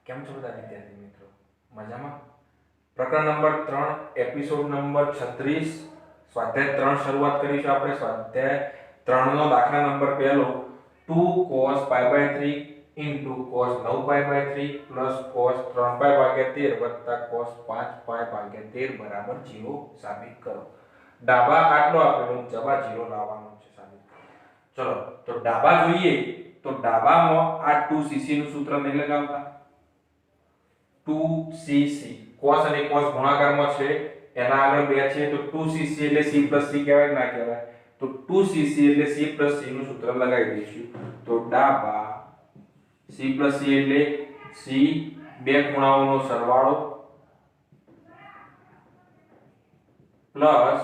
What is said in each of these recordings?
કેમ છો બધા વિદ્યાર્થી મિત્રો? મજામાં? પ્રકરણ નંબર 3 એપિસોડ નંબર 36 સ્વાધ્યાય 3 શરૂઆત કરીશું આપણે. સ્વાધ્યાય 3 નો દાખલા નંબર પહેલો 2 cos pi by 3 into cos 9 pi by 3 plus cos 3 pi ભાગ્યા 13 વત્તા cos 5 pi ભાગ્યા 13 બરાબર 0 સાબિત કરો. ડાબા આટલો આપેલો જવાબ 0 લાવવાનો છે સાબિત કરો. ચલો તો ડાબા જોઈએ તો ડાબામાં આ 2cc નું સૂત્ર નહીં લગાવતા. 2cc cos અને cos ગુણાકારમાં છે એના આગળ 2 છે તો 2cc એટલે c c કહેવાય ના કહેવાય? તો 2cc એટલે c c નું સૂત્ર લગાવી દઈશું. તો ડાબા c એટલે c બે ખૂણાઓનો સરવાળો પ્લસ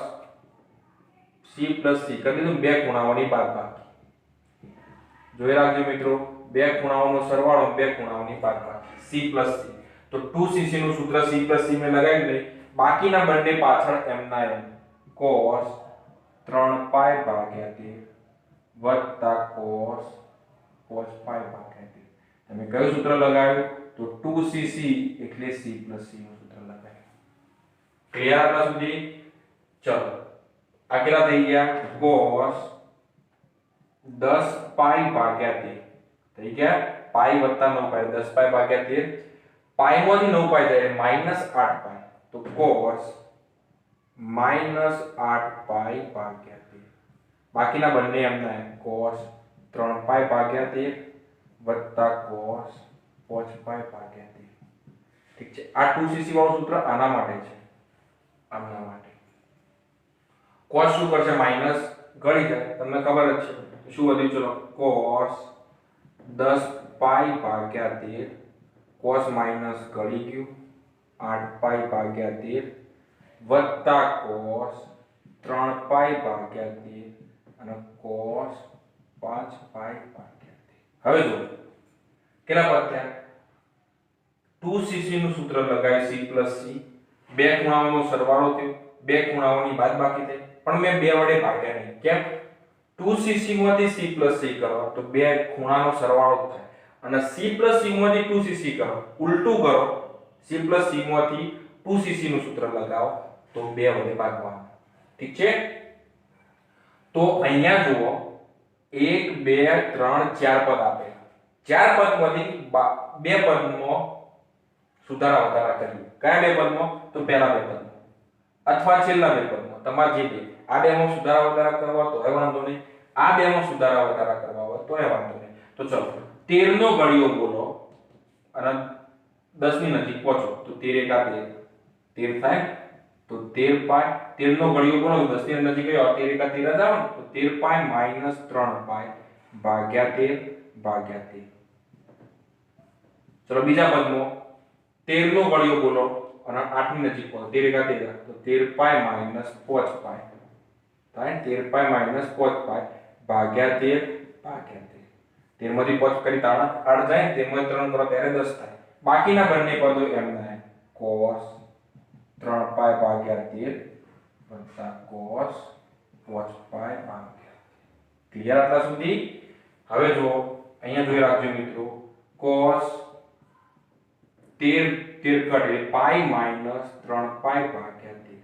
c કરી દીધું બે ખૂણાઓની બાદબાકી. જોઈ રાખજો મિત્રો, બે ખૂણાઓનો સરવાળો બે ખૂણાઓની બાદબાકી c તો 2cc નું સૂત્ર c મેં લગાવી દઈ. બાકીના બંને પાછળ m ના m cos 3 pi ભાગ્યા 13 વત્તા cos pi ભાગ્યા 13. તમે કયું સૂત્ર લગાવ્યું? તો 2cc એટલે c નું સૂત્ર લગાવ્યું. ક્લિયર આટલા સુધી? ચલો આ કેટલા થઈ ગયા? cos 10 pi ભાગ્યા 13 થઈ ગયા. પાઈ વત્તા 9 પાઈ 10 પાઈ ભાગ્યા 13. પાઈ માંથી 9 પાઈ જાય -8 પાઈ. તો cos -8 પાઈ ભાગ્યા 13. બાકીના બંને એમના એમ cos 3 પાઈ ભાગ્યા 13 વત્તા cos 5 પાઈ ભાગ્યા 13. ઠીક છે. આ 2cc વાળું સૂત્ર આના માટે છે, આના માટે. cos શું કરશે? માઈનસ ગળી જાય, તમને ખબર જ છે. શું વધ્યું? ચલો cos 10 પાઈ ભાગ્યા 13 cos માઈનસ ગળી ગયું 8 પાઈ ભાગ્યા 13 વત્તા cos 3 પાઈ ભાગ્યા 13 અને cos 5 પાઈ ભાગ્યા 13. હવે જો કેટલા પદ થયા? 2cc નું સૂત્ર લગાય c બે ખૂણાઓનો સરવાળો થયો, બે ખૂણાઓની બાદબાકી થઈ, પણ મેં બે વડે ભાગ્યા નહીં. કેમ? 2cc માંથી c કરો તો બે ખૂણાનો સરવાળો થાય અને c માંથી 2cc કરો, ઉલટું કરો. c માંથી 2cc નું સૂત્ર લગાવો તો બે વડે ભાગવાનું. ઠીક છે? તો અહીંયા જુઓ 1 2 3 4 પદ આપેલા. ચાર પદમાંથી બે પદમાં સુધારા વધારા કરીએ. કયા બે પદમાં? તો પહેલા બે પદમાં અથવા છેલ્લા બે પદમાં, તમારે જે બે. આ બેમાં સુધારા વધારા કરવા તો વાંધો નહીં, આ બેમાં સુધારા વધારા કરવા હોય તો વાંધો નહીં. તો ચલો 13 નો ગળિયો બોલો અને 10 ની નજીક પહોંચો તો 13 એકા 13 થાય. તો 13 પાઈ 13 નો ગળિયો બોલો 10 ની નજીક ગયો 13 એકા 13 જ આવે ને. તો 13 પાઈ માઈનસ 3 પાઈ ભાગ્યા 13 ભાગ્યા 13. ચલો બીજા પદમાં 13 નો ગળિયો બોલો અને 8 ની નજીક પહોંચો 13 એકા 13 તો 13 પાઈ માઈનસ 5 પાઈ થાય. 13 પાઈ માઈનસ 5 પાઈ ભાગ્યા 13 ભાગ્યા 13. 13 માંથી 5 કરી તાણા 8 જાય, 13 માંથી 3 કરો ત્યારે 10 થાય. બાકીના બંને પદો એમના એમ cos 3 પાઈ ભાગ્યા 13 વત્તા cos 5 પાઈ ભાગ્યા. ક્લિયર આટલા સુધી? હવે જો અહીંયા જોઈ રાખજો મિત્રો, cos 13 કટ પાઈ માઈનસ 3 પાઈ ભાગ્યા 13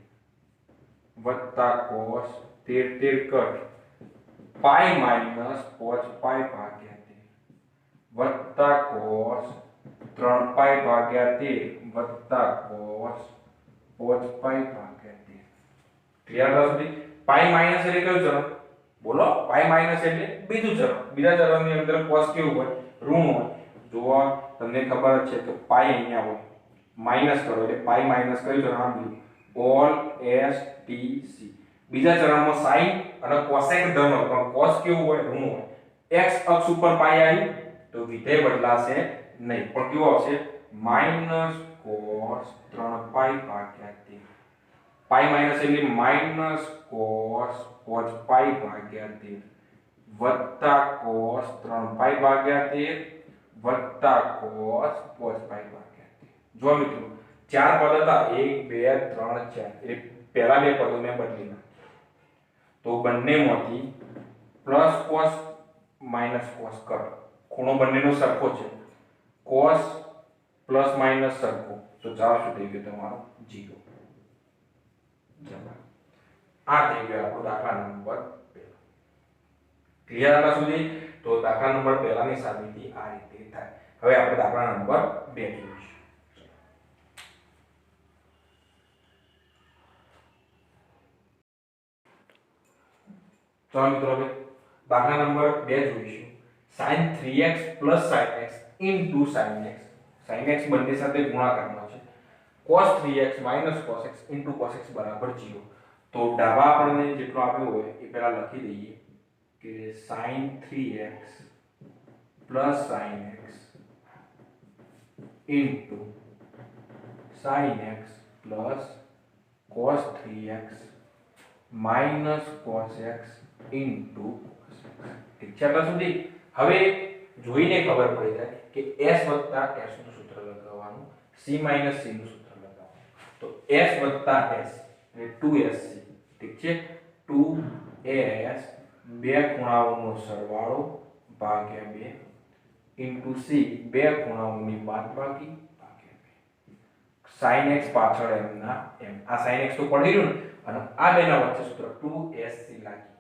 વત્તા cos 13 કટ પાઈ માઈનસ 5 પાઈ ભાગ્યા 13 વત્તા cos 3 પાઈ ભાગ્યા 13 વત્તા cos 5 પાઈ ભાગ્યા 13. ક્લિયર થશે? પાઈ માઈનસ એટલે કયું ચરણ? બોલો. પાઈ માઈનસ એટલે બીજું ચરણ. બીજા ચરણની અંદર cos કેવું હોય? ઋણ હોય. જો તમને ખબર જ છે કે પાઈ અહીંયા હોય, માઈનસ કરો એટલે પાઈ માઈનસ કયું ચરણ? આમ ઓલ s t c. બીજા ચરણમાં sin અને cosec ધન હોય, પણ cos કેવું હોય? ઋણ હોય. x અક્ષ ઉપર પાઈ આવી તો વિધેય બદલાશે નહીં, પણ કેવું આવશે? માઈનસ cos 3 પાઈ ભાગ્યા 13. પાઈ માઈનસ એટલે માઈનસ cos 5 પાઈ ભાગ્યા 13 વત્તા cos 3 પાઈ ભાગ્યા 13 વત્તા cos 5 પાઈ ભાગ્યા 13. જો મિત્રો ચાર પદ હતા 1 2 3 4 એટલે પહેલા બે પદો મેં બદલી નાખ્યા. તો બંનેમાંથી પ્લસ cos માઈનસ cos કરો. ખૂણો બંનેનો સરખો છે. cos પ્લસ માઇનસ સરખું, તો જવાબ શું થઈ ગયો તમારો 0. આ થઈ ગયો આપણો દાખલા નંબર 2. ક્લિયર આટલા સુધી? તો દાખલા નંબર 2 ની સાબિતી આ રીતે થાય. હવે આપણે દાખલા નંબર 2 જોઈશું. ચાલો મિત્રો, હવે દાખલા નંબર 2 જોઈશું. sin 3x sin x sin x. sin x બંને સાથે ગુણાકારનો છે. cos 3x cos x cos x બરાબર 0. તો ડાબા આપણને જેટલો આપ્યો હોય એ પહેલા લખી દઈએ કે sin 3x sin x sin x cos 3x cos x ઠીક છે આટલા સુધી? હવે જોઈને ખબર પડી જાય કે s વત્તા s નું સૂત્ર લગાવવાનું, c માઈનસ c નું સૂત્ર લગાવવાનું. તો s વત્તા s એટલે 2sc. ઠીક છે? 2s બે ખૂણાઓનો સરવાળો ભાગ્યા 2 ઇન્ટુ c બે ખૂણાઓની બાદબાકી ભાગ્યા 2. sin x પાછળ એમના એમ. આ sin x તો પડી રહ્યું ને, અને આ બેના વચ્ચે સૂત્ર 2sc લાગી.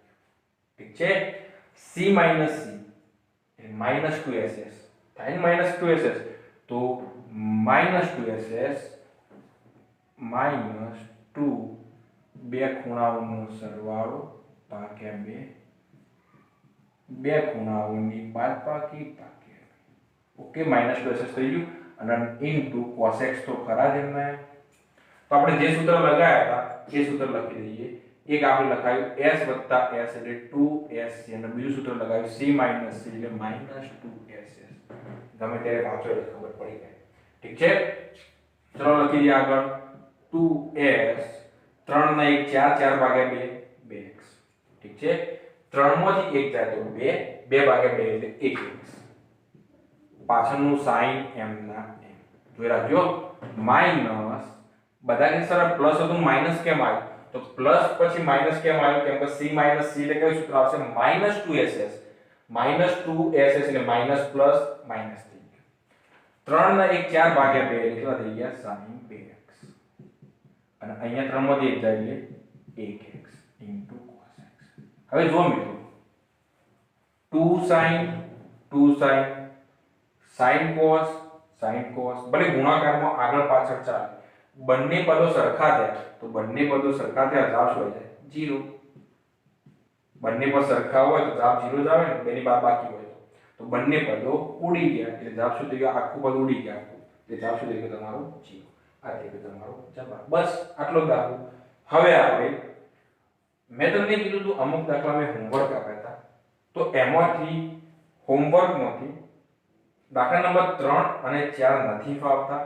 ઠીક છે? c માઈનસ c એટલે માઈનસ 2ss થાય ને, માઈનસ 2ss. તો માઈનસ 2ss માઈનસ 2 બે ખૂણાઓનો સરવાળો ભાગ્યા 2 બે ખૂણાઓની બાદબાકી ભાગ્યા 2. ઓકે, માઈનસ 2ss થઈ ગયું. અને ઇન્ટુ cos x તો ખરા જ એમના. તો આપણે જે સૂત્ર લગાવ્યા હતા એ સૂત્ર લખી દઈએ. એક આપણે લખાયું s વત્તા s એટલે 2sc, અને બીજું સૂત્ર લગાવ્યું c માઈનસ c એટલે માઈનસ 2ss. ગમે ત્યારે પાછો એટલે ખબર પડી જાય. ઠીક છે? ચલો લખી દઈએ આગળ. 2s 3 ના 1 4 4 ભાગ્યા 2 2x. ઠીક છે? 3 માંથી 1 જાય તો 2 2 ભાગ્યા 2 એટલે 1x. પાછળનું sin m ના m જોઈ રાખજો. માઈનસ બધા કે સર પ્લસ હતું માઈનસ કેમ આવ્યું? તો પ્લસ પછી માઈનસ કેમ આવ્યું? કેમ કે c માઈનસ c એટલે કયું સૂત્ર આવશે? Minus 2ss. માઈનસ 2ss એટલે માઈનસ પ્લસ માઈનસ થઈ ગયું. 3 ના 1 4 ભાગ્યા 2 એટલે કેટલા થઈ ગયા? sin 2x. અને અહીંયા 3 માંથી 1 જાય એટલે 1x ઇન્ટુ cos x. હવે જુઓ મિત્રો, 2 sin sin cos ભલે ગુણાકારમાં આગળ પાછળ ચાલે, બંને પદો સરખા થયા તો બંને પદો સરખા થયા જવાબ શું આવી જાય? 0. બંને પદ સરખા હોય તો જવાબ 0 જ આવે ને, બેની બાદબાકી હોય તો બંને પદો ઉડી ગયા એટલે જવાબ શું થઈ ગયો? આખું પદ ઉડી ગયા એટલે જવાબ શું થઈ ગયો તમારો? 0. આ થઈ ગયો તમારો જવાબ. બસ આટલો જ દાખલો. હવે આપણે મેં તમને કીધું હતું અમુક દાખલા મેં હોમવર્ક આપ્યા હતા, તો એમાંથી હોમવર્કમાંથી દાખલા નંબર 3 અને 4 નથી ફાવતા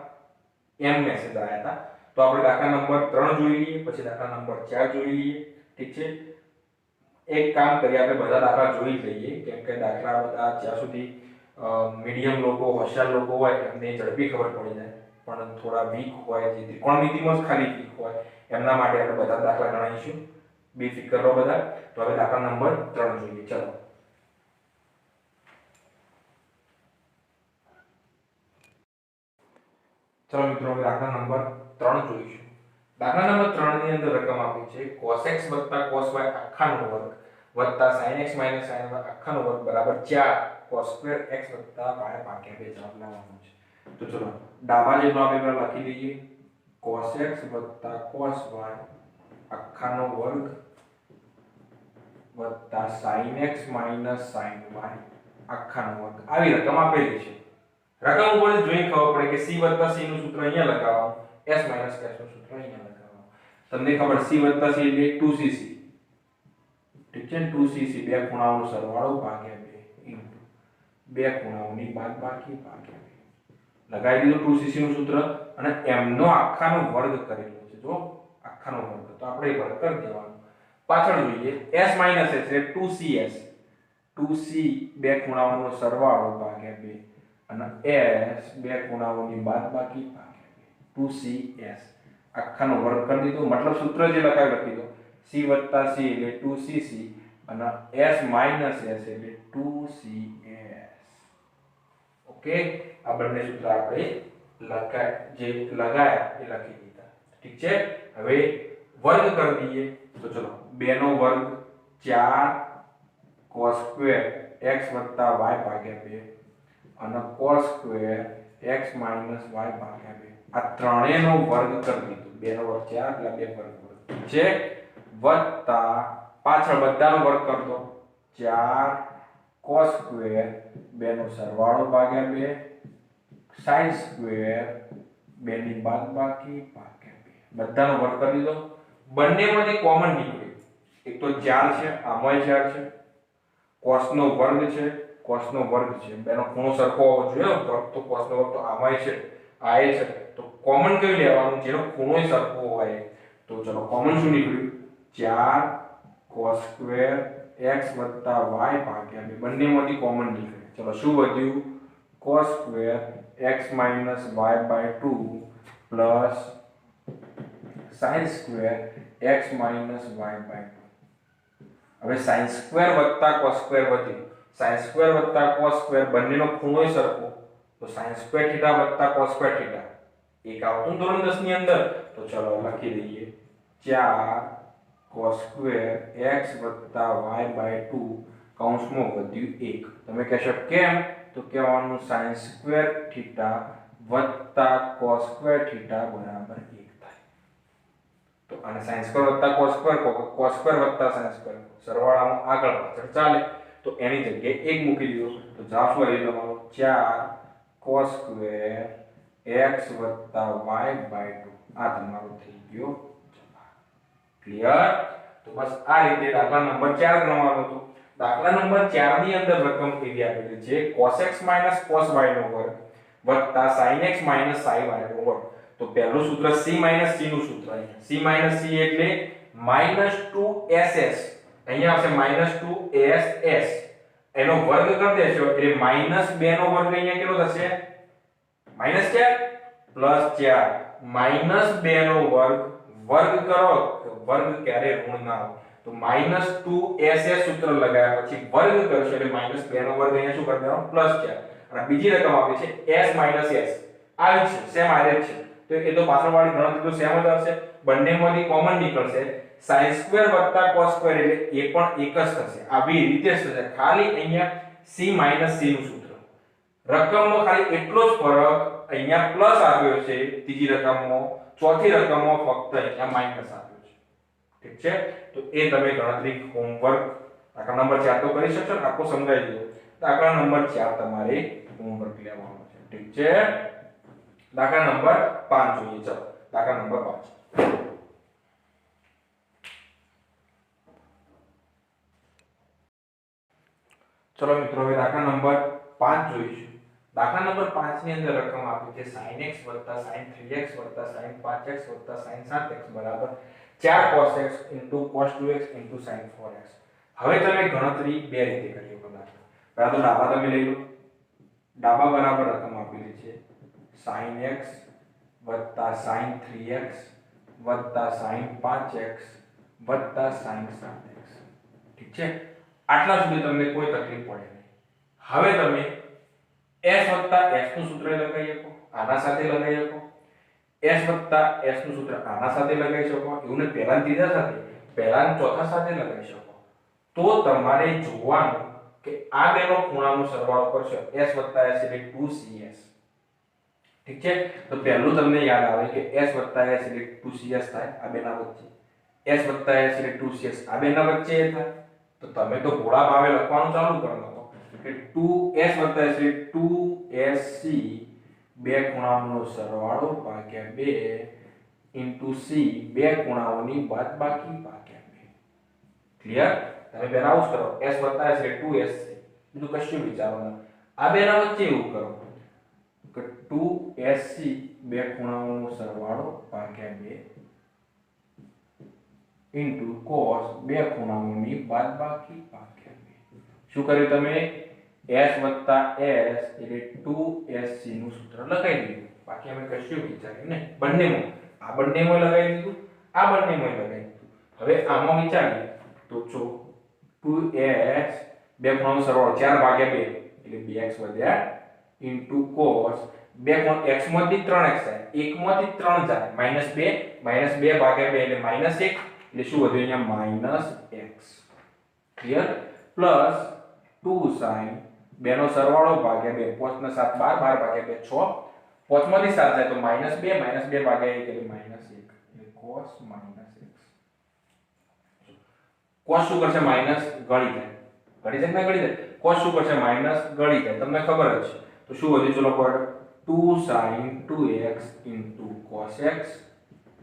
એમ મેસેજ આવ્યા હતા. તો આપણે દાખલા નંબર 3 જોઈ લઈએ, પછી દાખલા નંબર 4 જોઈ લઈએ. ઠીક છે? એક કામ કરીએ, આપણે બધા દાખલા જોઈ લઈએ, કેમ કે દાખલા બધા જ્યાં સુધી મીડિયમ લોકો હોશિયાર લોકો હોય એમને ઝડપી ખબર પડી જાય, પણ થોડા વીક હોય, જે ત્રિકોણમિતિમાં જ ખાલી વીક હોય, એમના માટે આપણે બધા દાખલા ગણાવીશું. બેફિકર રહો બધા. તો હવે દાખલા નંબર 3 જોઈએ. ચલો ચલો મિત્રો, દાખલા નંબર 3 જોઈશું. દાખલા નંબર 3 ની અંદર રકમ આપી છે cos x cos y આખાનો વર્ગ sin x sin y આખાનો વર્ગ બરાબર 4 cos square x y ભાગ્યા 2 જવાબ લાવવાનો છે. તો ચલો ડાબા જેટલો આપણે લખી દઈએ. cos x cos y આખાનો વર્ગ sin x sin y આખાનો વર્ગ. આવી રકમ આપેલી છે. રકમ ઉપર જોઈને ખબર પડે કે c વત્તા c નું સૂત્ર અહીંયા લગાવવાનું, s માઈનસ s નું સૂત્ર અહીંયા લગાવવાનું. તમને ખબર c વત્તા c એટલે 2cc. ઠીક છે? 2cc બે ખૂણાઓનો સરવાળો ભાગ્યા 2 ઇન્ટુ બે ખૂણાઓની બાદબાકી ભાગ્યા 2. લગાવી દીધું 2cc નું સૂત્ર અને m નો આખાનો વર્ગ કરેલો છે. જો આખાનો વર્ગ, તો આપણે વર્ગ કરી દેવાનો. પાછળ જોઈએ s માઈનસ s એટલે 2cs. 2c બે ખૂણાઓનો સરવાળો ભાગ્યા 2 અને s બે ખૂણાઓની બાદબાકી ભાગ્યા 2 2cs આખાનો વર્ગ કરી દીધો. મતલબ સૂત્ર જે લખાય લખી દો. c વત્તા c એટલે 2cc અને s માઈનસ s એટલે 2cs. ઓકે, આ બંને સૂત્ર આપણે જે લગાયા એ લખી દીધા ઠીક છે હવે વર્ગ કરી દઈએ તો ચલો 2 નો વર્ગ 4 cos સ્ક્વેર x y ભાગ્યા 2 અને cos સ્ક્વેર x y ભાગ્યા 2 આ ત્રણેયનો વર્ગ કરી દીધું 2 નો વર્ગ 4 એટલે 2 વર્ગ છે વત્તા પાછળ બધાનો વર્ગ કરી દો 4 cos સ્ક્વેર 2 નો સરવાળો ભાગ્યા 2 sin સ્ક્વેર 2 ની બાદબાકી ભાગ્યા 2 બધાનો વર્ગ કરી દીધો બંનેમાંથી કોમન નીકળ્યું એક તો 4 છે આમાંય 4 છે cos નો વર્ગ છે બેનો ખૂણો સરખો હોવો જોઈએ વર્ગ તો cos નો વર્ગ તો આમાંય છે આ એ છે તો કોમન કયું લેવાનું જેનો ખૂણો સરખો હોય તો ચલો કોમન શું નીકળ્યું 4 cos સ્ક્વેર x y ભાગ્યા 2 બંનેમાંથી કોમન નીકળે ચલો શું વધ્યું cos square x y by 2 plus sin square x y by 2 હવે sin સ્ક્વેર વત્તા cos સ્ક્વેર વધ્યું sin સ્ક્વેર વત્તા cos સ્ક્વેર બંનેનો ખૂણોય સરખો તો sin સ્ક્વેર થીટા વત્તા cos સ્ક્વેર થીટા એક આવતું ધોરણ 10 ની અંદર તો ચલો લખી દઈએ 4 cos square x y by 2 કૌંસમાં વધ્યું 1 તમે કહેશો કેમ તો કહેવાનું sin સ્ક્વેર થીટા વત્તા cos સ્ક્વેર થીટા બરાબર 1 થાય તો આને sin સ્ક્વેર વત્તા cos સ્ક્વેર વત્તા sin સ્ક્વેર સરવાળામાં આગળ પાછળ ચાલે તો એની જગ્યાએ 1 મૂકી દીધો તો જવાબ શું આવ્યો તમારો 4 cos square x y by 2 આ તમારો થઈ ગયો જવાબ ક્લિયર તો બસ આ રીતે દાખલા નંબર 4 ગણવાનો હતો દાખલા નંબર 4 ની અંદર રકમ એવી આપેલી છે cos x cos y નો વર્ગ વત્તા sin x sin y નો વર્ગ તો પહેલું સૂત્ર c c નું સૂત્ર અહીંયા c એટલે -2ss અહીંયા આવશે -2ss એનો વર્ગ કરી દેશો એટલે -2 નો વર્ગ અહીંયા કેટલો થશે -4 +4 -2 નો વર્ગ કરો વર્ગ ક્યારે ઋણ ના હોય તો -2ss સૂત્ર લગાવ્યા પછી વર્ગ કરશો એટલે -2 નો વર્ગ અહીંયા શું કરી દેવાનો +4 અને બીજી રકમ આપી છે s s આવી છે સેમ આ છે તો એ તો પાછળવાળી ગણતરી તો સેમ જ હશે બંનેમાંથી કોમન નીકળશે sin સ્ક્વેર વત્તા cos સ્ક્વેર એટલે એ પણ એક જ થશે આવી રીતે જ થશે ખાલી અહીંયા c c નું સૂત્ર રકમમાં ખાલી એટલો જ ફરક અહીંયા પ્લસ આવ્યો છે ત્રીજી રકમમાં ચોથી રકમમાં ફક્ત અહીંયા માઈનસ આવ્યો છે ઠીક છે તો એ તમે ગણતરી હોમવર્ક દાખલા નંબર 4 તો કરી શકશો ને આખો સમજાઈ દીધો દાખલા નંબર 4 તમારે હોમવર્ક લેવાનો છે ઠીક છે દાખલા નંબર 5 જોઈએ ચલો દાખલા નંબર 5 ચલો મિત્રો હવે દાખલા નંબર 5 જોઈશું દાખલા નંબર 5 ની અંદર રકમ આપી છે sin x sin 3x sin 5x sin 7x બરાબર 4 cos x cos 2x sin 4x હવે તમે ગણતરી બે રીતે કરી શકો પહેલા તો ડાબા તમે લઈ લો ડાબા બરાબર રકમ આપેલી છે sin x sin 3x sin 5x sin 7x ઠીક છે આટલા સુધી તમને કોઈ તકલીફ પડે નહીં હવે તમે s નું સૂત્ર લગાવી શકો આના સાથે લગાવી શકો s નું સૂત્ર આના સાથે લગાવી શકો એવું ને પહેલા ત્રીજા સાથે પહેલા ચોથા સાથે લગાવી શકો તો તમારે જોવાનું કે આ બેનો ખૂણાનો સરવાળો કરશો s એટલે 2cs ઠીક છે તો પહેલું તમને યાદ આવે કે s એટલે 2cs થાય આ બેના વચ્ચે s એટલે 2cs આ બેના વચ્ચે થાય તો તમે તો ભોળા ભાવે લખવાનું ચાલુ કરી દો કે 2s એટલે 2sc બે ખૂણાઓનો સરવાળો ભાગ્યા 2 c બે ખૂણાઓની બાદબાકી ભાગ્યા 2 ક્લિયર તમે બેના આવું કરો s એટલે 2sc બીજું કશું વિચારવાનું આ બેના વચ્ચે એવું કરો કે 2sc બે ખૂણાઓનો સરવાળો ભાગ્યા 2 cos બે ખૂણાઓની બાદબાકી ભાગ્યા 2 શું કર્યું તમે s એટલે 2sc નું સૂત્ર લગાવી દીધું બાકી અમે કશું વિચાર્યું ને બંનેમાં આ બંનેમાં લગાવી દીધું આ બંનેમાં લગાવી દીધું હવે આમાં વિચારીએ તો જો 2s બે ખૂણાનો સરવાળો 4 ભાગ્યા 2 એટલે 2x વધ્યા cos બે x માંથી 3x જાય, 1 માંથી 3 જાય, -2 ભાગ્યા 2 એટલે -1 એટલે શું વધ્યું અહીંયા -x. ક્લિયર? પ્લસ 2 sin 2 નો સરવાળો ભાગ્યા 2, 5 ને 7 12, 12 ભાગ્યા 2 6, 5 માંથી 7 જાય તો -2 ભાગ્યા 1 એટલે -1 એટલે cos -x. cos શું કરશે? માઈનસ ગળી જાય, ગળી જાય ના ગળી જાય, cos શું કરશે? માઈનસ ગળી જાય, તમને ખબર જ છે. તો શું વધ્યું? ચલો પડ 2 sin 2x cos x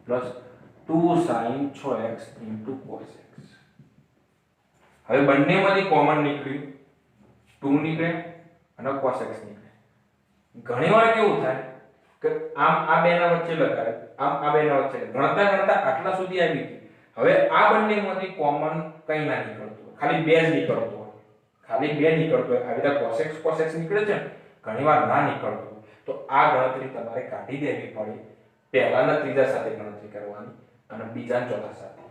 plus 2 sin 6x cos x. હવે બંનેમાંથી કોમન નીકળ્યું, 2 નીકળે અને cos x નીકળે. ઘણીવાર કેવું થાય કે આમ આ બેના વચ્ચે લગાડે, આમ આ બેના વચ્ચે ગણતા ગણતા આટલા સુધી આવી ગઈ. હવે આ બંનેમાંથી કોમન કંઈ ના નીકળતું, ખાલી 2 જ નીકળતો હોય, ખાલી 2 નીકળતો હોય. આવી રીતે cos x નીકળે છે, ઘણીવાર ના નીકળતું. તો આ ગણતરી તમારે કાઢી દેવી પડે. પહેલાના ત્રીજા સાથે ગણતરી કરવાની અને બીજાના ચોથા સાથે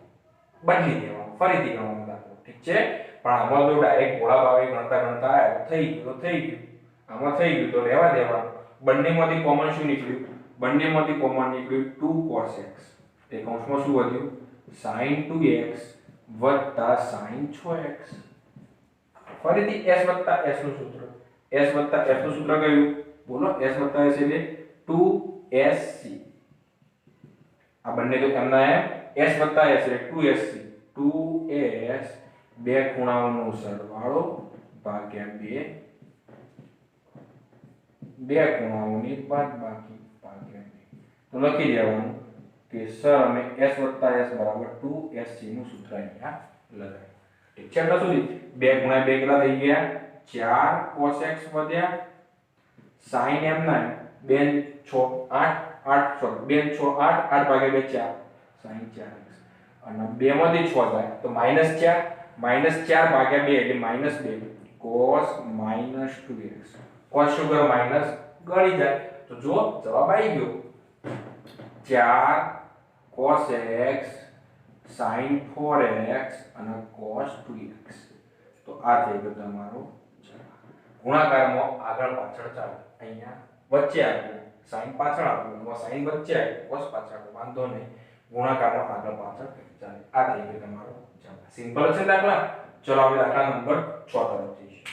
બદલી દેવાનું, ફરીથી ગણવાનું દાખલો. ઠીક છે? પણ આમાં જો ડાયરેક્ટ ગોળા ભાવે ગણતા ગણતા થઈ ગયું તો થઈ ગયું, આમાં થઈ ગયું તો રહેવા દેવાનું. બંનેમાંથી કોમન શું નીકળ્યું? બંનેમાંથી કોમન નીકળ્યું 2 cos x. તે કૌંસમાં શું વધ્યું? sin 2x વત્તા sin 6x. ફરીથી s વત્તા s નું સૂત્ર, s વત્તા f નું સૂત્ર કયું? બોલો. s વત્તા s એટલે 2sc. આ બંને તો એમના એમ, s વત્તા s એટલે 2sc. 2s બે ખૂણાઓનો સરવાળો ભાગ્યા 2, બે ખૂણાઓની બાદબાકી ભાગ્યા 2. તો લખી દેવાનું કે સર અમે s વત્તા s બરાબર 2sc નું સૂત્ર અહીંયા લગાવ્યું. ઠીક છે? આટલા સુધી 2 ગુણ્યા 2 કેટલા થઈ ગયા? 4 cos x વધ્યા sin m ના 2 6 8 8 સોરી 2 6 8 8 ભાગ્યા 2 4 sin 4x અને 2 માંથી 6 જાય તો -4 -4 ભાગ્યા 2 એટલે -2 cos -2x. cos શું કરો? માઈનસ ગળી જાય. તો જો જવાબ આવી ગયો 4 cos x sin 4x અને cos 2x. તો આ થઈ ગયો તમારો જવાબ. ગુણાકારમાં આગળ પાછળ ચાલે, અહીંયા વચ્ચે આપ્યું, sin પાછળ આપ્યું, sin વચ્ચે આપ્યું, cos પાછળ આપ્યું, વાંધો નહીં. ગુણાકારમાં આગળ પાછળ ચાલે. આ થઈ ગયો તમારો જવાબ. સિમ્પલ છે દાખલા. ચલો આપણે દાખલા નંબર 6 તરફ જઈશું.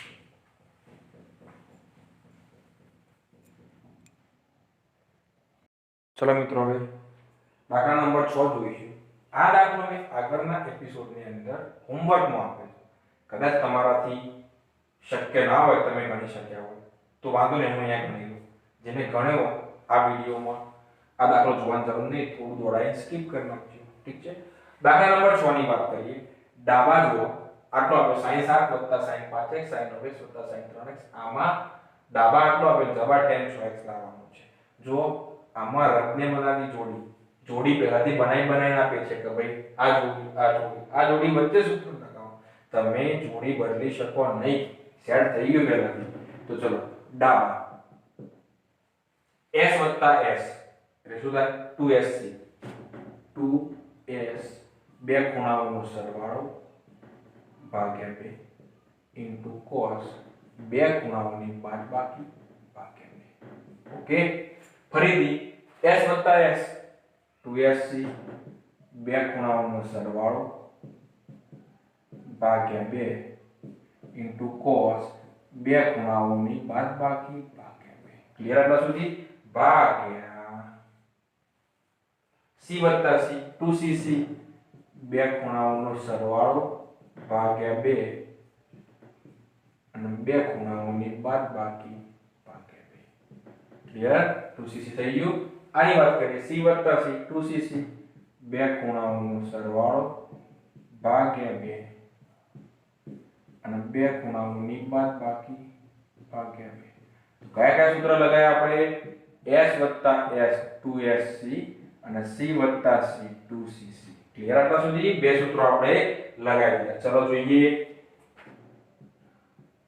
ચલો મિત્રો, હવે દાખલા નંબર 6 જોઈશું. આ દાખલો મેં આગળના એપિસોડની અંદર હોમવર્કમાં આપ્યો છે. કદાચ તમારાથી શક્ય ના હોય, તમે ગણી શક્યા હોય તો વાંધો નહીં, હું અહીંયા ગણી લઉં. જેને ગણ્યો આ વિડીયોમાં આ દાખલો જોવાની જરૂર નહીં, થોડું દોડાઈને સ્કીપ કરી નાખજો. ઠીક છે? દાખલા નંબર 6 ની વાત કરીએ. ડાબા જુઓ, આટલો આપણે sin 7 + sin 5x sin 9x + sin 3x. આમાં ડાબા આટલો આપણે જબા tan 6x લાવવાનો છે. જો આમાં રત્ને મનાની જોડી પહેલાથી બનાવીને આપે છે કે ભાઈ આ જોડી વચ્ચે સૂત્ર લગાવો. તમે જોડી બદલી શકો નહીં, સેટ થઈ ગયું પહેલાથી. તો ચલો ડાબા s + s એટલે શું થાય? 2sc. 2s બે ખૂણાઓનો સરવાળો ભાગ્યા 2 ઇન્ટુ cos બે ખૂણાઓની બાદબાકી ભાગ્યા 2. ઓકે? ફરીથી s + s 2sc બે ખૂણાઓનો સરવાળો ભાગ્યા 2 ઇન્ટુ cos બે ખૂણાઓની બાદબાકી ભાગ્યા 2. ક્લિયર? આટલા સુધી ભાગ્યા c + c 2cc બે ખૂણાઓનો સરવાળો ભાગ્યા 2 અને બે ખૂણાઓની બાદબાકી ભાગ્યા 2. ક્લિયર? 2cc થઈ ગયું. આની વાત કરીએ. c + c 2cc બે ખૂણાઓનો સરવાળો ભાગ્યા 2 અને બે ખૂણાઓની બાદબાકી ભાગ્યા 2. કયા કયા સૂત્ર લગાવ્યા આપણે? s + s 2sc અને c + c 2cc. ક્લિયર? આટલા સુધી બે સૂત્રો આપણે લગાવી દીધા. ચલો જોઈએ.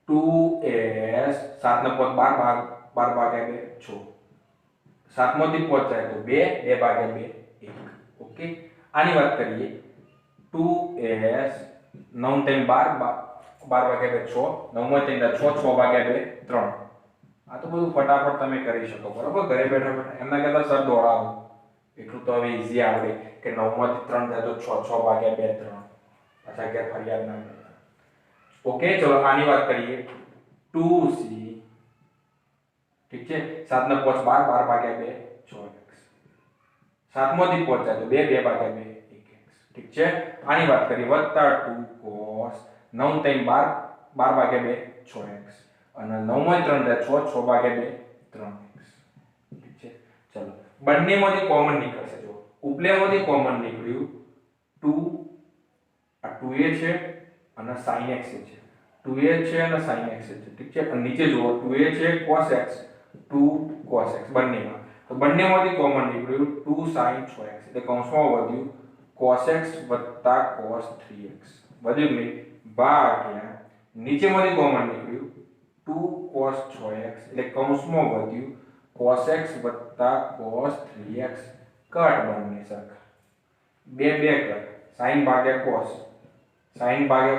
2s 7 ને 5 12 ભાગ્યા 2 6. 7 માંથી 5 જાય તો 2 2 ભાગ્યા 2 1. ઓકે? આની વાત કરીએ. 2s 9 × 3 12 12 ભાગ્યા 2 6 9 માંથી 3 6 6 ભાગ્યા 2 3. આ તો બધું ફટાફટ તમે કરી શકો બરાબર ઘરે બેઠા બેઠા એમના કરતા સર દોડાવો એટલું તો હવે ઈઝી આવડે કે 9 માંથી 3 જાય તો 6 6 ભાગ્યા 2 3 પાછા ઘેર ફરિયાદ ના કરતા ઓકે ચલો આની વાત કરીએ 2c ઠીક છે 7 ને 5 12 12 ભાગ્યા 2 6x 7 માંથી 5 જાય તો 2 2 ભાગ્યા 2 1x ઠીક છે આની વાત કરીએ વત્તા 2 cos 9 3 12 12 ભાગ્યા 2 6x અને 9 માં 3 જાય 6 6 ભાગ્યા 2 3x ઠીક છે ચલો બંનેમાંથી કોમન નીકળશે જો ઉપલેમાંથી કોમન નીકળ્યું 2 આ 2a છે અને sin x છે 2a છે અને sin x છે ઠીક છે અને નીચે જુઓ 2a છે cos x 2 cos x બંનેમાં તો બંનેમાંથી કોમન નીકળ્યું 2 sin 6x એટલે કૌંસમાં વધ્યું cos x cos 3x વધ્યું નહીં ભાગ્યા નીચેમાંથી કોમન નીકળ્યું 2 cos 6x એટલે કૌંસમાં વધ્યું cos x cos 3x cut બંને સરખા બે કટ sin ભાગ્યા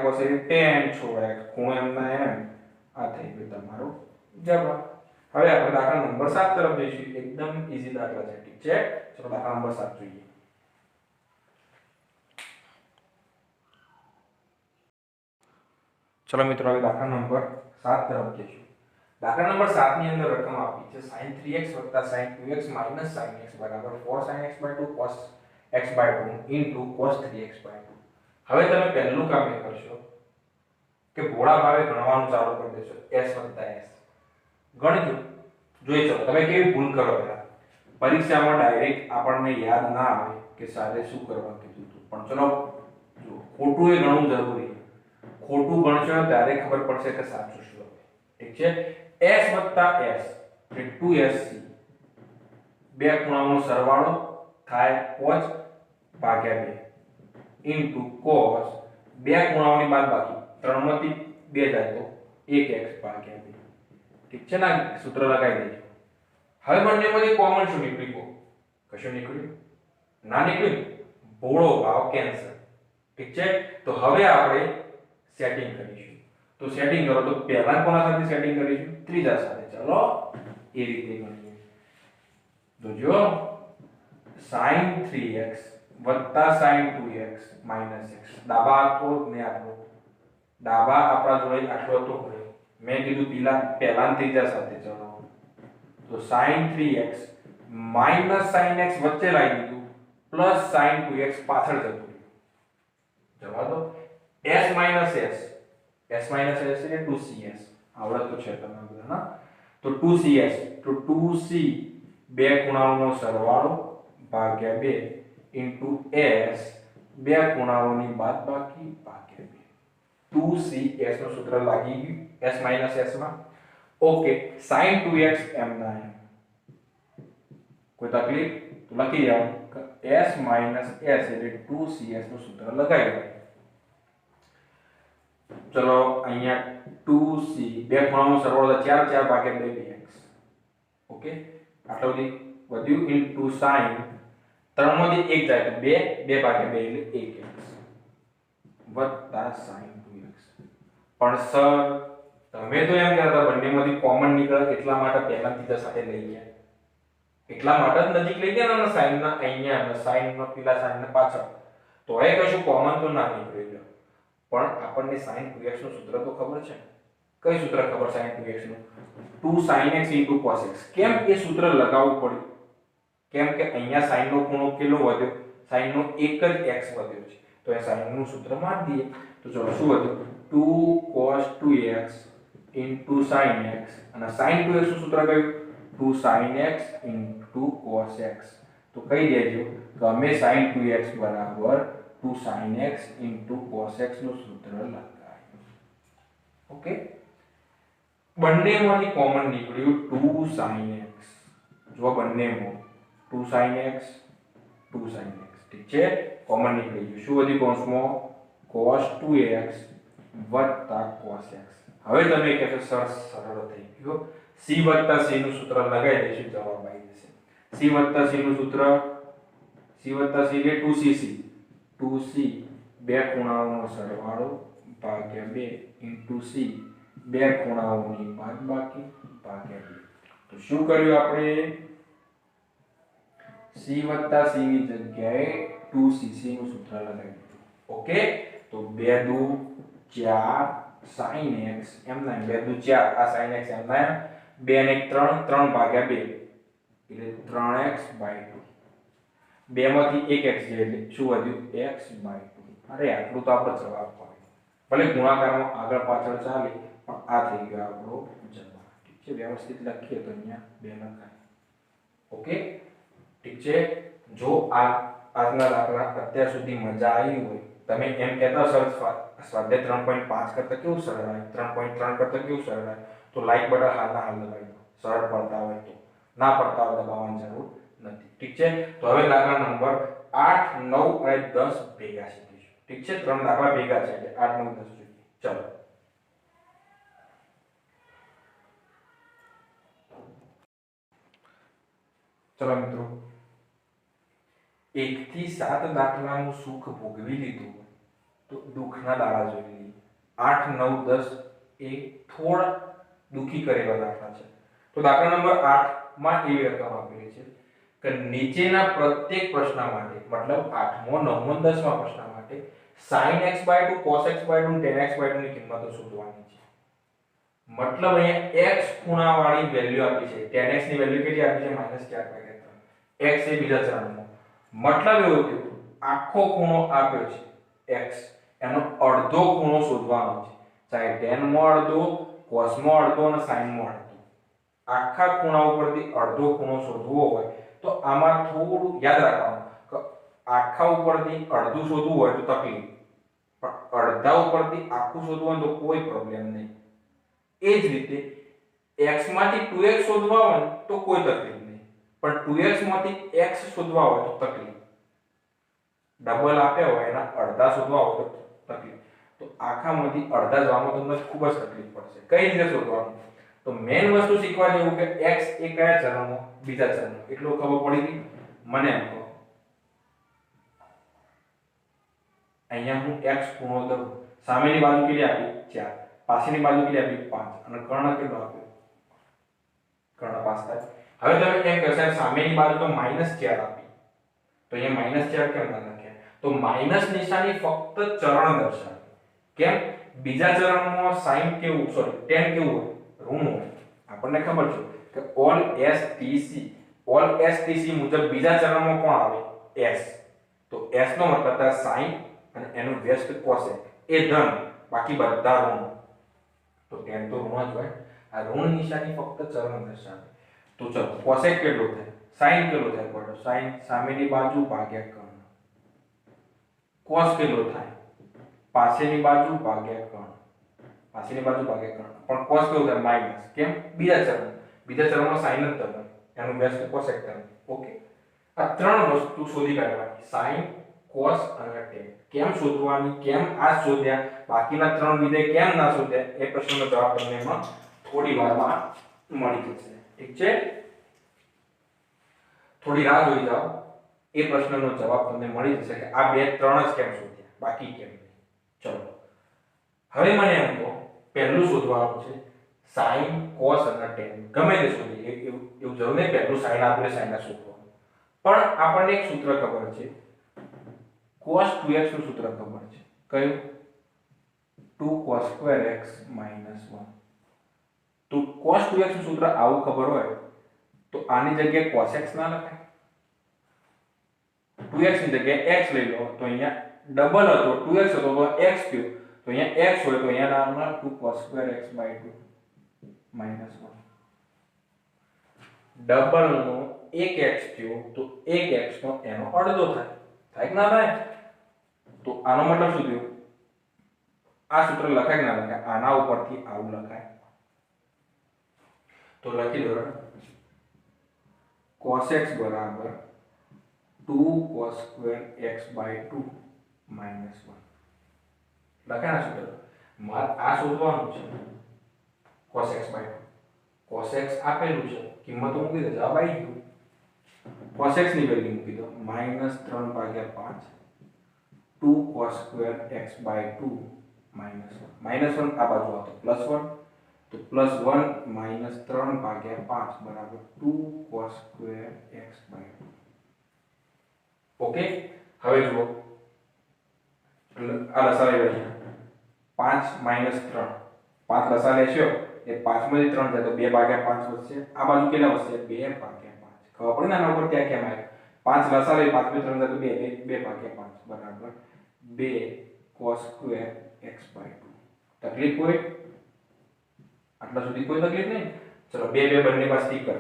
cos એટલે tan 6x ખૂણો એમના એમ આ થઈ ગયો તમારો જવાબ હવે આપણે દાખલા નંબર 7 તરફ જઈશું એકદમ ઈઝી દાખલા છે ઠીક છે ચલો દાખલા નંબર 7 જોઈએ ચલો મિત્રો હવે દાખલા નંબર 7 તરફ જઈશું દાખલા નંબર 7 ની અંદર રકમ આપી છે sin 3x sin 2x sin x 4 sin x 2 cos x 2 cos 3x 2 હવે તમે પહેલું કામ એ કરશો કે ભોળા ભાવે ગણવાનું ચાલુ કરી દેશો s s ગણજો જોઈ શકો તમે કેવી ભૂલ કરો પહેલા પરીક્ષામાં ડાયરેક્ટ આપણને યાદ ના આવે કે સારે શું કરવા કીધું હતું પણ ચલો જો ખોટું એ ગણવું જરૂરી ખોટું ગણશો ત્યારે ખબર પડશે કે સાચું શું ઠીક છે s એટલે 2sc બે ખૂણાઓનો સરવાળો થાય 5 ભાગ્યા 2 ઇન્ટુ cos બે ખૂણાઓની બાદબાકી 3 માંથી 2 જાય તો 1x ભાગ્યા 2 ઠીક છે ના સૂત્ર લગાવી દેજો હવે બંનેમાંથી કોમન શું નીકળ્યું કશું નીકળ્યું ના નીકળ્યું ભોળો ભાવ કેન્સલ ઠીક છે તો હવે આપણે સેટિંગ કરીશું તો સેટિંગ કરો તો પહેલા કોના સાથે સેટિંગ કરીશું ત્રીજા સાથે ચલો એ રીતે ગણીએ તો જો sin 3x sin 2x x ડાબા આટલો ને આટલો ડાબા આપણા જોડે આટલો તો હોય મેં કીધું પહેલા ત્રીજા સાથે ચલો તો sin 3x sin x વચ્ચે લાવી દીધું પ્લસ sin 2x પાછળ જતું રહ્યું જવા દો s એટલે 2cs આવડત તો છે તમને બધાના તો 2cs તો 2c બે ખૂણાઓનો સરવાળો ભાગ્યા 2 ઇન્ટુ s બે ખૂણાઓની બાદબાકી ભાગ્યા 2 2cs નું સૂત્ર લાગી ગયું s માં ઓકે sin 2x એમ ના એમ કોઈ તકલીફ તો લખી જાઓ s એટલે 2cs નું સૂત્ર લગાવી દો ચલો અહીંયા 2c બે ખૂણાઓનો સરવાળો 4 4 ભાગ્યા 2 2x ઓકે આટલો વધ્યું ઇન્ટુ sin 3 માંથી 1 જાય તો 2 2 ભાગ્યા 2 એટલે 1x વત્તા sin 2x પણ સર તમે તો એમ કહેતા બંનેમાંથી કોમન નીકળે એટલા માટે પહેલા ત્રીજા સાથે લઈ ગયા એટલા માટે જ નજીક લઈ ગયા ને sin ના અહીંયા અને sin માં પેલા sin ને પાછળ તો એ કશું કોમન તો ના નીકળ્યું પણ આપણને sin 2x નું સૂત્ર તો ખબર છે કઈ સૂત્ર ખબર sin 2x નું 2 sin x cos x કેમ એ સૂત્ર લગાવવું પડ્યું કેમ કે અહીંયા sin નો ખૂણો કેટલો વધ્યો sin નો એક જ x વધ્યો છે તો એ sin નું સૂત્ર મારી દઈએ તો ચલો શું વધ્યું 2 cos 2x sin x અને sin 2x નું સૂત્ર કયું 2 sin x cos x તો કહી દેજો કે અમે sin 2x બરાબર 2 sin x cos x નું સૂત્ર લગાવ્યું ઓકે બંનેમાંથી કોમન નીકળ્યું 2 sin x જો બંનેમાં 2 sin x ઠીક છે કોમન નીકળી ગયું શું વધી કૌંસમાં cos 2x cos x હવે તમે કહેશો સર સરળ થઈ ગયો c c નું સૂત્ર લગાવી દઈશું જવાબ આવી જશે c નું સૂત્ર c એટલે 2cc 2c બે ખૂણાઓનો સરવાળો ભાગ્યા 2 c બે ખૂણાઓની બાદબાકી ભાગ્યા 2. તો શું કર્યું આપણે? c વત્તા c ની જગ્યાએ 2cc નું સૂત્ર લગાવી દીધું. ઓકે, તો 2 દુ 4 sin x એમના 2 દુ 4 આ sin x એમના 2 ને 3 3 ભાગ્યા 2 એટલે 3x/2. 2 માંથી 1x જાય એટલે શું વધ્યું? x/2. અરે આટલું તો આપણો જવાબ પડે. ભલે ગુણાકારમાં આગળ પાછળ ચાલે પણ આ થઈ ગયો આપણો જવાબ. ઠીક છે, વ્યવસ્થિત લખીએ તો અહીંયા 2 લખાય. ઓકે, ઠીક છે. જો આજના દાખલા અત્યાર સુધી મજા આવી હોય, તમે એમ કહેતા સર સ્વાધ્યાય 3.5 કરતા કેવું સરળ આવે, 3.3 કરતા કેવું સરળ આવે, તો લાઈક બટન હાલના હાલ દબાવી દો. સરળ પડતા હોય તો, ના પડતા હોય દબાવવાની જરૂર નથી. ઠીક છે, તો હવે દાખલા નંબર 8, 9 અને 10 ભેગા શીખીશું. ઠીક છે, 3 દાખલા ભેગા છે એટલે 8, 9, 10 જોઈએ. ચલો. ચલો મિત્રો, 1 થી 7 દાખલાનું સુખ ભોગવી લીધું તો દુઃખના દાડા જોઈ લઈએ. 8, 9, 10 એ થોડા દુઃખી કરેલા દાખલા છે. તો દાખલા નંબર 8 માં એવી રકમ આપેલી છે કે નીચેના પ્રત્યેક પ્રશ્ન માટે, મતલબ 8મો 9મો 10મા પ્રશ્ન માટે sin x/2 cos x/2 tan x/2 ની કિંમતો શોધવાની છે. મતલબ અહીંયા x ખૂણાવાળી વેલ્યુ આપી છે. tan x ની વેલ્યુ કેટલી આપી છે? -4/3. x એ બીજા ચરણમાં, મતલબ એવું થયું આખો ખૂણો આપ્યો છે x, એનો અડધો ખૂણો શોધવાનો છે. ચાહે tan માં અડધો, cos માં અડધો અને sin માં અડધો. આખા ખૂણા ઉપરથી અડધો ખૂણો શોધવો હોય તો આમાં થોડું યાદ રાખવાનું કે આખા ઉપરથી અડધું શોધવું હોય તો તકલીફ, પણ અડધા ઉપરથી આખું શોધવું હોય તો કોઈ પ્રોબ્લેમ નહીં. એ જ રીતે x માંથી 2x શોધવા હોય તો કોઈ તકલીફ નહીં, પણ 2x માંથી x શોધવા હોય તો તકલીફ. ડબલ આપ્યા હોય એના અડધા શોધવા હોય તો તકલીફ. તો આખામાંથી અડધા જવામાં તમને ખૂબ જ તકલીફ પડશે. કઈ રીતે શોધવાનું? તો મેઈન વસ્તુ શીખવા જેવું કે x એ કયા ચરણમાં? બીજા ચરણમાં. એટલું ખબર પડી ગઈ મને. એમ કહો અહીંયા હું x ખૂણો દઉં. સામેની બાજુ કેટલી આપી? 4. પાછળની બાજુ કેટલી આપી? 5. અને કર્ણ કેટલો આપ્યો? કર્ણ 5 થાય. હવે તમે એમ કહેશો સામેની બાજુ તો -4 આપી, તો અહીંયા -4 કેમ ના લખ્યા? તો માઈનસ નિશાની ફક્ત ચરણ દર્શાવે. કેમ? બીજા ચરણમાં sin કેવું, સોરી tan કેવું હોય? ઋણ હોય. આપણને ખબર છે કે ઓલ STC મુજબ બીજા ચરણમાં કોણ આવે? s. તો s નો મતલબ થાય sin અને એનું વ્યસ્ત cosec એ ધન, બાકી બધા ઋણ. તો tan તો ઋણ જ હોય. આ ઋણ નિશાની ફક્ત ચરણ દર્શાવે. તો ચલો cosec કેટલો થાય? sin કેટલો થાય? પડો sin સામેની બાજુ ભાગ્યા કર્ણ. cos કેટલો થાય? પાછળની બાજુ ભાગ્યા કર્ણ. પાછળની બાજુ ભાગ્યા કર્ણ. પણ cos કેવું થાય? માઈનસ. કેમ? બીજા ચરણમાં sin જ થાય, એનું વ્યસ્ત cosec થાય. ઓકે, આ ત્રણ વસ્તુ શોધી કાઢવાની, sin, cos અને tan. કેમ શોધવાની? કેમ આ શોધ્યા, બાકીના ત્રણ વિધેય કેમ ના શોધ્યા? એ પ્રશ્નનો જવાબ તમને એમાં થોડી વારમાં મળી જશે. ઠીક છે, થોડી રાહ જોઈ જાઓ. એ પ્રશ્નનો જવાબ તમને મળી જશે કે આ બે ત્રણ જ કેમ શોધ્યા, બાકી કેમ નહીં. ચલો હવે મને એમ કહો, પહેલું શોધવાનું છે sin, cos અને tan. ગમે તે શોધીએ, એવું જરૂર નહીં પહેલું sin આપણે sin શોધવાનું. પણ આપણને એક સૂત્ર ખબર છે, cos 2x નું સૂત્ર ખબર છે. કયું? 2cos2x - 1. તો cos 2x નું સૂત્ર આવું ખબર હોય તો આની જગ્યાએ cos x ના લખાય? 2x ની જગ્યાએ x લઈ લો તો અહીંયા ડબલ હતો, 2x હતો તો x થયો. તો અહીંયા x હોય તો અહીંયા નામના 2cos2x/2 - 1. ડબલ નો 1x થયો તો 1x નો એનો અડધો થાય. થાય કે ના થાય? તો આનો મતલબ શું થયો? આ સૂત્ર લખાય કે ના લખાય? આના ઉપરથી આવું લખાય. તો લખી દો, cos x બરાબર 2cos2x/2 - 1. લખાય ના સૂત્ર? મારે આ શોધવાનું છે cos x/2. cos x આપેલું છે, કિંમતો મૂકી દો, જવાબ આવી ગયો. cos x ની વેલ્યુ મૂકી દો, -3/5 2cos2x/2 - 1. -1 આ બાજુ આવતો +1, તો તો +1 - 3/5 બરાબર 2 cos સ્ક્વેર x/2. ઓકે, હવે જુઓ આ લસા લઈ લઈએ. 5 - 3, 5 લસા લેશો એ 5 માંથી 3 જાય તો 2/5 વધશે. આ બાજુ કેટલા વધશે? 2/5. ખબર પડે ને આના ઉપર ક્યાં કેમ આવ્યું? 5 લસા લે 5 માંથી 3 જાય તો 2/5 બરાબર 2 cos સ્ક્વેર x/2. તકલીફ કોઈ? આટલા સુધી કોઈ તકલીફ નહીં. ચલો 2 બંને પાસે સ્ટીકર,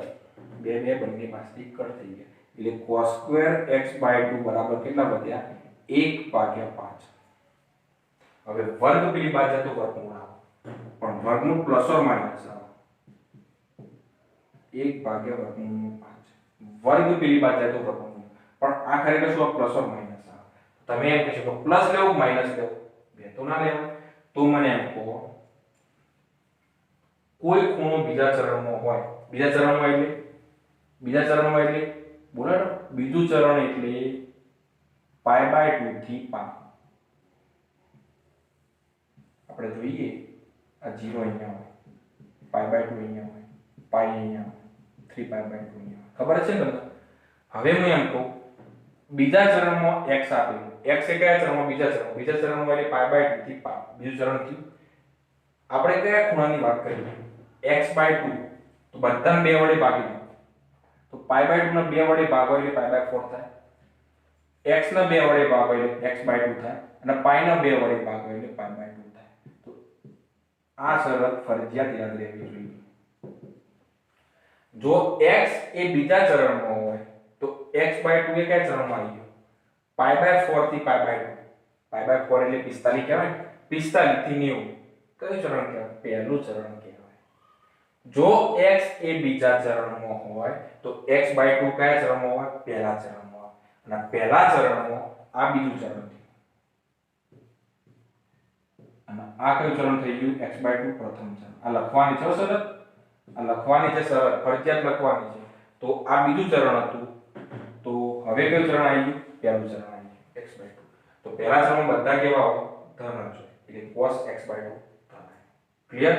2 બંને પાસે સ્ટીકર થઈ ગયા એટલે cos સ્ક્વેર x/2 બરાબર કેટલા વધ્યા? 1/5. હવે વર્ગ પેલી બાજુ તો વર્ગમૂળ આવે, પણ વર્ગમૂળ પ્લસ ઓર માઈનસ આવે. 1/5 વર્ગ પેલી બાજુ તો વર્ગમૂળ, પણ આ ખરેખર શું પ્લસ ઓર માઈનસ આવે. તમે એમ કહેશો કે પ્લસ લેવું માઈનસ લેવું? બે તો ના લેવું. તો મને એમ કહો કોઈ ખૂણો બીજા ચરણમાં હોય, બીજા ચરણમાં એટલે બોલો બીજું ચરણ એટલે π/2 થી π. આપણે જોઈએ આ 0 અહીંયા હોય, π/2 અહીંયા હોય, π અહીંયા હોય, 3π/2 અહીંયા ખબર છે ને તમને? હવે હું એમ કહું બીજા ચરણમાં x આપેલું, x એ કયા ચરણમાં? બીજા ચરણમાં એટલે π/2 થી π. બીજું ચરણ થયું. આપણે કયા ખૂણાની વાત કરી? x/2. તો બધાને 2 વડે ભાગી દો તો π/2 ને 2 વડે ભાગો એટલે π/4 થાય. x ને 2 વડે ભાગો એટલે x/2 થાય અને π ને 2 વડે ભાગો એટલે π/2 થાય. તો આ શરત ફરજિયાત યાદ રહેવી જોઈએ. જો x એ બીજા ચરણમાં હોય તો x/2 એ કયા ચરણમાં આવી ગયો? π/4 થી π/2. π/4 એટલે 45 કહેવાય. 45 થી 90 કયું ચરણ કહેવાય? પહેલું ચરણ કહેવાય. જો x એ બીજા ચરણમાં હોય તો x/2 કયા ચરણમાં હોય? પહેલા ચરણમાં. અને પહેલા ચરણમાં આ બીજું ચરણ થયું અને આ કયું ચરણ થઈ ગયું? x/2 પ્રથમ ચરણ. આ લખવાની છે શરત, આ લખવાની છે શરત, ફરજિયાત લખવાની છે. તો આ બીજું ચરણ હતું તો હવે કયું ચરણ આવી ગયું? પહેલું ચરણ આવી ગયું x/2. તો પહેલા ચરણમાં બધા કેવા હોય? ધન જ હોય એટલે cos x/2 ધન. ક્લિયર?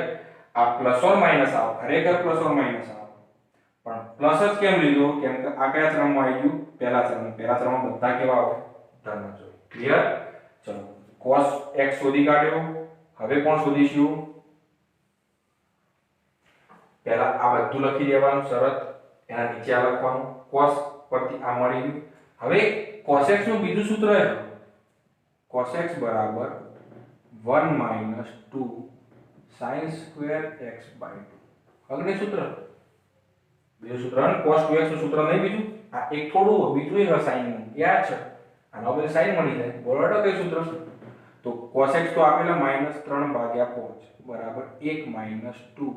આ પ્લસ ઓર માઈનસ આવે, ખરેખર પ્લસ ઓર માઈનસ આવે, પણ પ્લસ જ કેમ લીધો? કેમ કે આ કયા ચરણમાં આવી ગયું? પહેલા ચરણમાં બધા કેવા હોય? ધન જ હોય. ક્લિયર? ચલો cos x શોધી કાઢ્યો. હવે કોણ શોધીશું? પહેલા આ બધું લખી દેવાનું શરત, એના નીચે આ લખવાનું. cos પરથી આ મળી ગયું. હવે cos x નું બીજું સૂત્ર છે cos x બરાબર 1 - 2 sin સ્ક્વેર x/2. અગ્નિ સૂત્ર, બીજું સૂત્ર ને cos 2x નું સૂત્ર નહીં બીજું. આ એક થોડું બીજું એ sin નું યાદ છે. આનો બદલે sin મળી જાય. બરાબર કઈ સૂત્ર? તો cos x તો આપેલા -3/5 બરાબર 1 - 2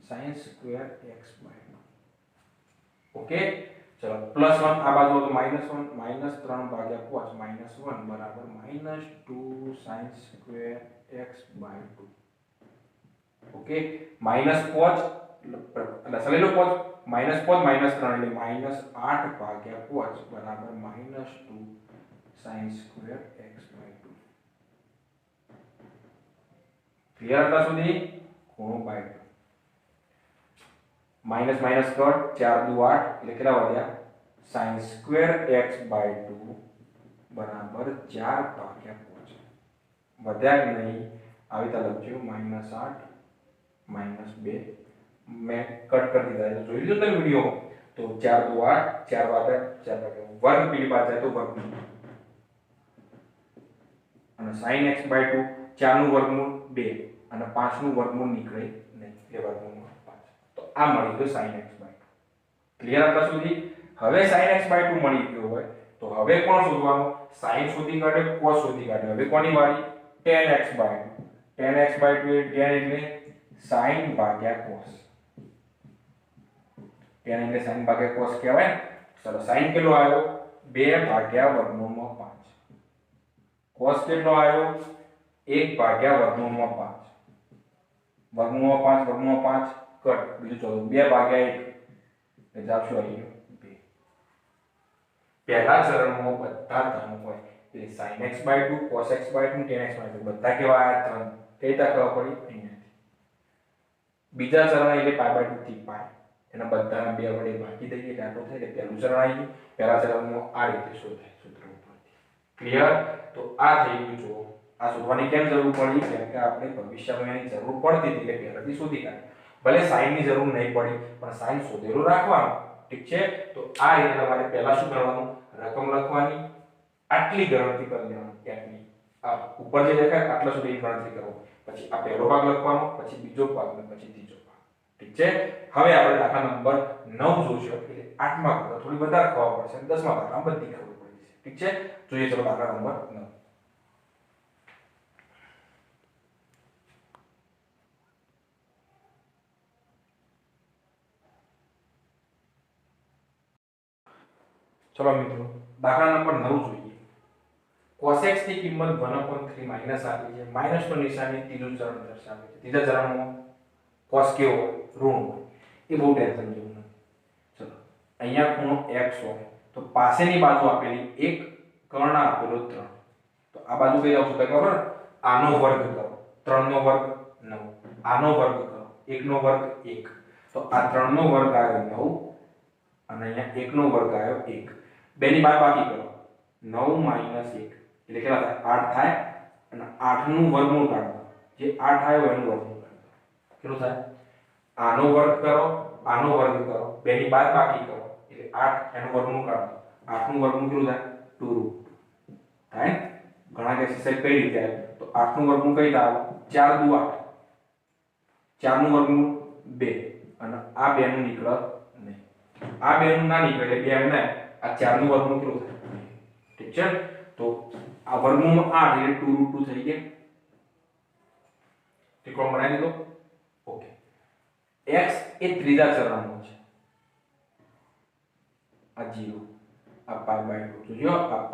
sin સ્ક્વેર x/2. ઓકે, ચલો +1 આ બાજુ તો -1 -3/5 -1 બરાબર -2 sin સ્ક્વેર x/2. ઓકે, -5 એટલે સલેલો 5 -5 -3 એટલે -8/5 બરાબર -2 sin સ્ક્વેર x/2. ક્લિયર હતા સુધી? ખૂણો બાય માઈનસ માઈનસ કટ 4 દુ 8 એટલે કેટલા વધ્યા? sin સ્ક્વેર x/2 બરાબર 4/5. વધ્યા કે નહીં? આવી રીતે લખજો -8 -2. મેં કટ કરી દીધા, જોઈ લીધો તમે વિડિયો. તો 4 દુ 8 4 વાગ્યા 4 વાગ્યા વર્ગ પેલી બાજુ જાય તો વર્ગમૂળ અને sin x/2 4 નું વર્ગમૂળ 2 અને 5 નું વર્ગમૂળ નીકળે નહીં એટલે વર્ગમૂળ 5. તો આ મળી ગયો sin x/2. ક્લિયર હતા સુધી? હવે sin x/2 મળી ગયો હોય તો હવે કોણ શોધવાનું? sin શોધી કાઢ્યો, cos શોધી કાઢ્યો. હવે કોની વારી? tan x/2. tan x/2 એટલે sin ભાગ્યા cos. tan એટલે sin ભાગ્યા cos કહેવાય ને. ચલો sin કેટલો આવ્યો? 2/5. cos કેટલો આવ્યો? 1/5. √5 કટ બીજું 2/1 એટલે આપશું અહીં 2. પહેલા ચરણમાં બધા ધન હોય એટલે sin x/2 cos x/2 tan x/2 બધા કેવા આયા? 3. કઈ રીતે ખબર પડી? અહીંયાથી બીજા ચરણ એટલે π/2 થી π એના બધાના 2 વડે ભાગી દઈએ એટલે આટલું થાય એટલે પહેલું ચરણ આવી ગયું પહેલા ચરણમાં આ રીતે શોધાય સૂત્ર ઉપરથી ક્લિયર તો આ થઈ ગયું જો આ શોધવાની કેમ જરૂર પડી કેમ કે આપણે ભવિષ્યમાં એની જરૂર પડતી હતી એટલે પહેલાથી શોધી કાઢી ભલે સાઈન ની જરૂર નહીં પડી પણ સાઈન શોધેલું રાખવાનું ઠીક છે તો આ રીતે તમારે પહેલા શું કરવાનું રકમ લખવાની આટલી ગણતરી કરી દેવાની આટલી આ ઉપર જે દેખાય આટલા સુધી ગણતરી કરો પછી આ પહેલો ભાગ લખવાનો પછી બીજો ભાગ અને પછી ત્રીજો ભાગ ઠીક છે હવે આપણે દાખલા નંબર 9 જોઈશું એટલે 8મા ભાગ થોડી વધારે ખબર પડશે 10મા ભાગમાં બધી ખબર પડી જશે ઠીક છે જોઈએ ચલો દાખલા નંબર 9 चलो मित्रों दाखला नंबर 9 જોઈએ cos x ની કિંમત 1/3 માઈનસ આપી છે માઈનસ પર નિશાની ત્રીજું ચરણ દર્શાવે છે ત્રીજા ચરણમાં cos કેવો ઋણ હોય એ બહુ ટેન્શન જેવું નથી ચલો અહીંયા ખૂણો x હોય તો પાસેની બાજુ આપેલી 1 કર્ણ આપેલો 3 તો આ બાજુ કઈ આવશે તો ખબર આનો વર્ગ કરો 3 નો વર્ગ 9 આનો વર્ગ કરો 1 નો વર્ગ 1 તો આ 3 નો વર્ગ આવ્યો 9 અને અહીંયા 1 નો વર્ગ આવ્યો 1 બેની બાદ બાકી કરો 9 - 1 એટલે કેટલા થાય 8 થાય અને 8 નું વર્ગમૂળ કાઢો જે 8 આવ્યો એનું વર્ગમૂળ કાઢો કેટલું થાય આનો વર્ગ કરો આનો વર્ગ કરો બેની બાદ બાકી કરો એટલે 8 એનું વર્ગમૂળ કાઢો 8 નું વર્ગમૂળ કેટલું થાય 2 થાય ઘણા કે એક્સરસાઇઝ કઈ રીતે આવે તો 8 નું વર્ગમૂળ કઈ થાય 4 દુ 8 4 નું વર્ગમૂળ 2 અને આ 2 નું નીકળે નહીં આ 2 નું ના નીકળે એટલે 2 ના આ 4 નું વર્ગમૂળ કેટલું થાય ઠીક છે તો આ વર્ગમૂળમાં 8 એટલે 2√2 થઈ ગયા ત્રિકોણ બનાવી દીધો ઓકે x એ ત્રીજા ચરણમાં છે આ 0 આ π/2 જોજો આ π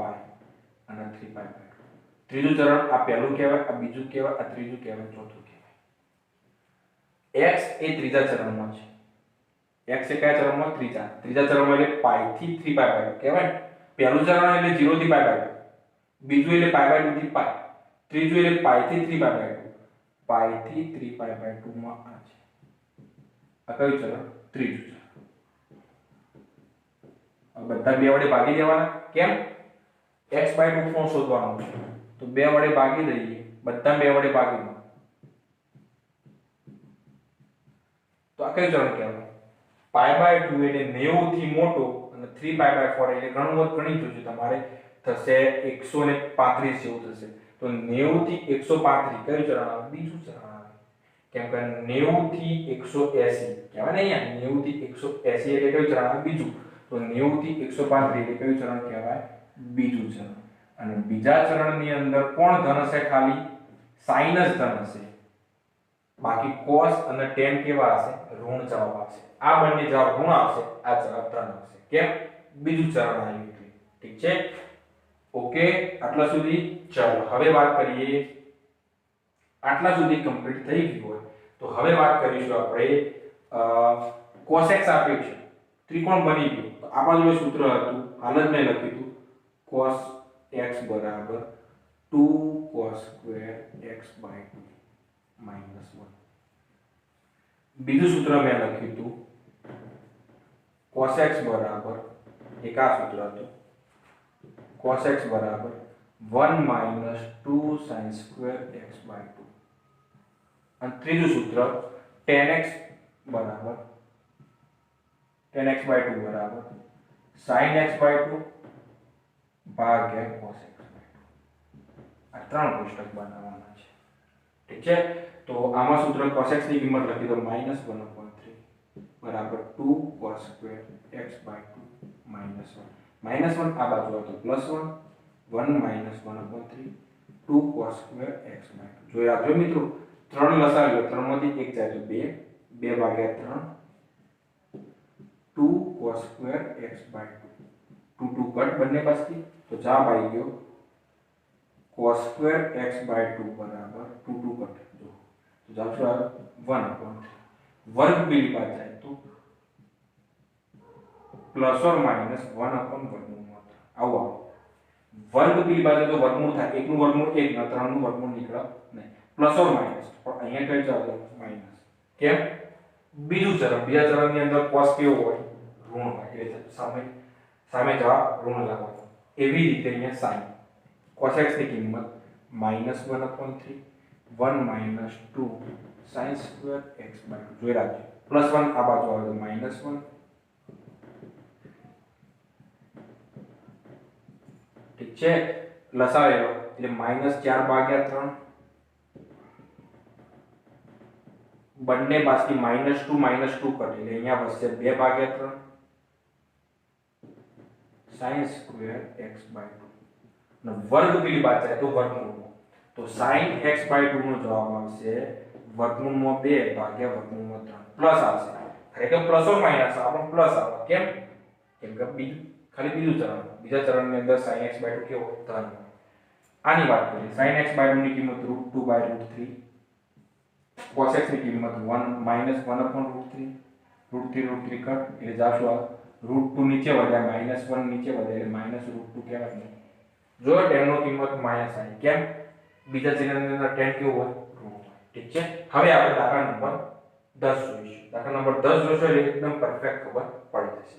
અને 3π/2 ત્રીજું ચરણ આ પહેલું કહેવાય આ બીજું કહેવાય આ ત્રીજું કહેવાય ચોથું કહેવાય x એ ત્રીજા ચરણમાં છે x એ કયા ચરણમાં ત્રીજા ચરણમાં એટલે π થી 3π/2 કહેવાય પહેલું ચરણ એટલે 0 થી π/2 બીજું એટલે π/2 થી π ત્રીજું એટલે π થી 3π/2 π થી 3π/2 માં આ છે આ કયું ચરણ ત્રીજું ચરણ હવે બધા બે વડે ભાગી દેવાના કેમ x/2 કોણ શોધવાનું છે તો બે વડે ભાગી દઈએ બધા બે વડે ભાગી દો તો આ કયું ચરણ કહેવાય π/2 એટલે 90 થી મોટો અને 3π/4 એટલે ઘણી જોજો તમારે થશે 135 જેવું થશે તો 90 થી 135 કયું ચરણ આવે બીજું ચરણ આવે કેમ કે 90 થી 180 કહેવાય ને અહીંયા 90 થી 180 એટલે કયું ચરણ આવે બીજું તો 90 થી 135 એટલે કયું ચરણ કહેવાય બીજું ચરણ અને બીજા ચરણની અંદર કોણ ધન હશે ખાલી sin જ ધન હશે બાકી cos અને tan કેવા હશે ઋણ જવાબ આવશે આ બંને જવાબ ઋણ આવશે આ જવાબ ધન આવશે કેમ બીજું ચરણ આવ્યું ઠીક છે ઓકે આટલા સુધી ચાલો હવે વાત કરીએ આટલા સુધી કમ્પ્લીટ થઈ ગયું હોય તો હવે વાત કરીશું આપણે cos x આપ્યું છે ત્રિકોણ બની ગયું તો આ બાજુ સૂત્ર હતું હાલ જ મેં લખ્યું હતું cos x બરાબર 2 cos square x/2 -1 બીજું સૂત્ર મેં લખ્યું હતું cos x બરાબર એક આ સૂત્ર હતું cos x બરાબર 1 - 2 sin square x/2 અને ત્રીજું સૂત્ર tan x બરાબર tan x/2 બરાબર sin x/2 ભાગ્યા cos x/2 આ ત્રણ કોષ્ટક બનાવવાના છે ઠીક છે તો આમાં સૂત્ર cos x ની કિંમત લખી દો -1/3 બરાબર 2 cos square x/2 -1 આ બાજુ હતો +1 1 - 1/3 2 cos square x/2 જોઈ આપજો મિત્રો 3 લસાવ્યો 3 માંથી 1 જાય તો 2 2/3 2 cos square x/2 2 કટ બંને પાસથી તો જવાબ આવી ગયો cos square x/2 બરાબર 2 કટ જો તો જવાબ શું આવે 1/3 વર્ગ પેલી બાજુ જાય તો પ્લસ ઓર માઈનસ 1/વર્ગમૂળ આવો વર્ગ પેલી બાજુ તો વર્ગમૂળ થાય 1 નું વર્ગમૂળ 1 ના 3 નું વર્ગમૂળ નીકળે નહીં પ્લસ ઓર માઈનસ પણ અહીંયા કઈ જવાબ માઈનસ કેમ બીજું ચરણ, બીજા ચરણની અંદર cos કેવો હોય? ઋણ હોય. એટલે સામે જવાબ ઋણ લાવવાનો. એવી રીતે અહીંયા sin cos x ની કિંમત -1/3 1 - 2 sin સ્ક્વેર x/2 જોઈ રાખજો. +1 આ બાજુ આવે તો -1, ઠીક છે. લસા લેવો એટલે -4/3 બંને બાજુથી -2 - 2 કરી એટલે અહીંયા વધશે 2/3 sin સ્ક્વેર x/2 નો વર્ગ પેલી બાજુ જાય તો વર્ગમૂળમાં, તો sin x/2 નો જવાબ આવશે વર્ગમૂળમાં 2/3 પ્લસ આવશે. ખરેખર પ્લસ ઓર માઈનસ આપણો પ્લસ આવે. કેમ? કેમ કે બીજું ચરણ, બીજા ચરણની અંદર sin x/2 કેવો ધન. આની વાત કરીએ. sin x/2 ની કિંમત √2/√3, cos x ની કિંમત 1 - 1/√3, √3 કટ એટલે જાશું આ √2 નીચે વધ્યા -1 નીચે વધ્યા એટલે -√2 કહેવાય ને. જો tan નો કિંમત માઈનસ આવી. કેમ? બીજા ચિહ્નની અંદર tan કેવું હોય? ઋણ હોય. ઠીક છે. હવે આપણે દાખલા નંબર 10 જોઈશું. દાખલા નંબર 10 જોશો એટલે એકદમ પરફેક્ટ ખબર પડી જશે.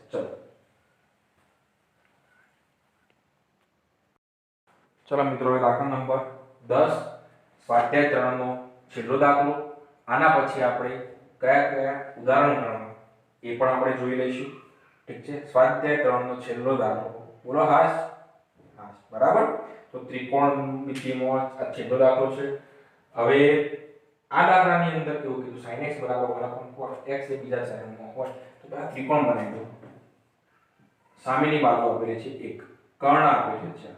ચલો મિત્રો, હવે દાખલા નંબર 10 સ્વાધ્યાય 3 નો છેલ્લો દાખલો. આના પછી આપણે કયા ઉદાહરણ ગણવા એ પણ આપણે જોઈ લઈશું. ઠીક છે. સ્વાધ્યાય 3 નો છેલ્લો દાખલો. બોલો હાશ. બરાબર. તો ત્રિકોણમિતિમાં આ છેલ્લો દાખલો છે. હવે આ દાખલાની અંદર કેવું કીધું? sin x = cos x એ બીજા ચરણમાં હોય તો આ ત્રિકોણ બનાવી દો. સામેની બાજુ આપેલી છે એક, કર્ણ આપેલી છે.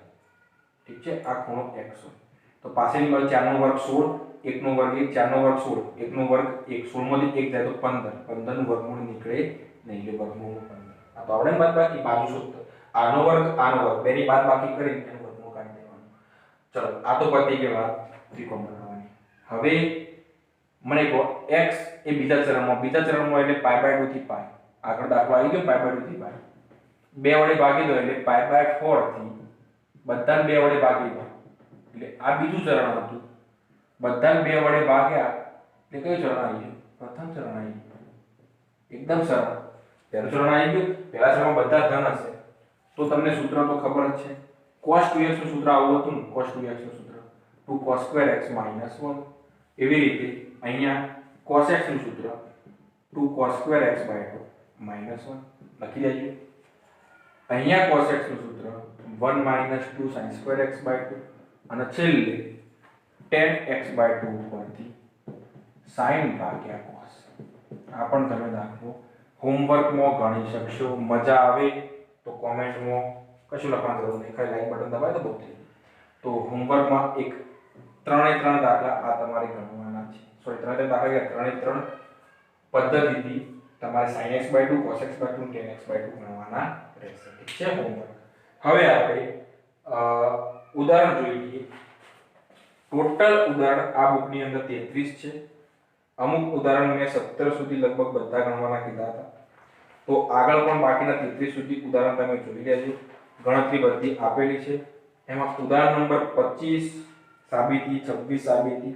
ઠીક છે. આ ખૂણો x હોય તો પાછળની બાજુ 4 નો વર્ગ 16, 1 નો વર્ગ 1, 4 નો વર્ગ 16, 1 નો વર્ગ 1, 16 માંથી 1 જાય તો 15, 15 નું વર્ગમૂળ નીકળે નહીં એટલે વર્ગમૂળ 15. આ તો આપણે બાદબાકી બાજુ શોધતો આનો વર્ગ બેની બાદબાકી કરીને એનું વર્ગમૂળ કાઢી દેવાનું. ચલો, આ તો પતી ગઈ વાત ત્રિકોણ બનાવવાની. હવે મને કહો x એ બીજા ચરણમાં એટલે π/2 થી π. આગળ દાખલો આવી ગયો π/2 થી π. 2 વડે ભાગી દો એટલે π/4 થી બધાને 2 વડે ભાગી દો એટલે આ બીજું ચરણ હતું. બધાને 2 વડે ભાગ્યા એટલે કયું ચરણ આવી ગયું? પ્રથમ ચરણ આવી ગયું. એકદમ સરળ. પહેલું ચરણ આવી ગયું. પહેલા ચરણમાં બધા ધન હશે તો તમને સૂત્ર તો ખબર જ છે. cos 2x નું સૂત્ર આવું હતું. cos 2x નું સૂત્ર 2 cos² x - 1. એવી રીતે અહીંયા cos x નું સૂત્ર 2 cos² x/2 - 1 લખી દેજો. અહીંયા cos x નું સૂત્ર 1 - 2 sin² x/2 અને છેલ્લે tan x/2 ઉપરથી sin ભાગ્યા cos. આ પણ તમે દાખલો હોમવર્કમાં ગણી શકશો. મજા આવે તો કોમેન્ટમાં કશું લખવાની જરૂર નહીં, ખાલી લાઈક બટન દબાવી દો બહુ થઈ. તો હોમવર્કમાં એક 3 દાખલા આ તમારે ગણવાના છે. સોરી 3 દાખલા કે 3 પદ્ધતિથી તમારે sin x/2 cos x/2 tan x/2 ગણવાના રહેશે. ઠીક છે. હોમવર્ક. હવે આપણે ઉદાહરણ જોઈ લઈએ. ટોટલ ઉદાહરણ આ બુકની અંદર 33 છે. અમુક ઉદાહરણ મેં 17 સુધી લગભગ બધા ગણવાના કીધા હતા. તો આગળ પણ બાકીના 33 સુધી ઉદાહરણ તમે જોઈ લેજો. ગણતરી બધી આપેલી છે. એમાં ઉદાહરણ નંબર 25 સાબિતી, 26 સાબિતી,